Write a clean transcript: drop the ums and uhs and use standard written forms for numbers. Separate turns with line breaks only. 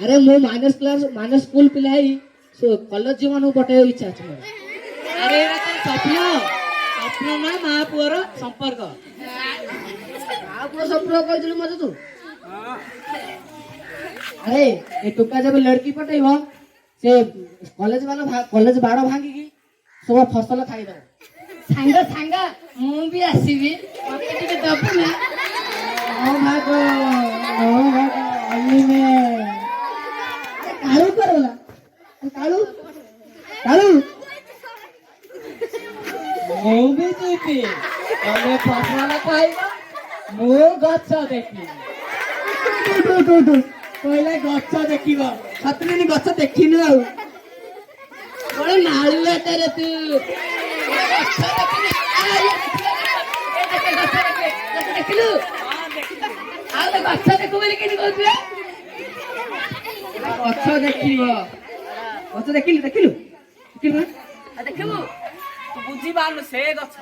अरे मो minus class minus school पिला कॉलेज जीवन पठाइबा इच्छा अछि मोर।
अरे एरा तो स्वप्न स्वप्न ना महापुअर संपर्क।
महापुअर संपर्क कहथिलु मते तू। अरे ए टुका जब लड़की पठाइबा से कॉलेज बाड़ भांगी की सब फसल खाई दो।
सांग सांग मु भी आसीबी मते टिके दबु ना।
ओ भागो अल्ली में कालू करोला कालू कालू
मु भी जीती तमे फसल खाइबा मु गछ देखी।
पहले गछ देखिबा छतरी गछ देखिनु आ
बड़े नालुआ तेरे तू देखिलु आले गछ देखु बोली केनी कहथि
गछ देखिबा गछ देखिलु
देखिबु तू बुझी बानु से गछ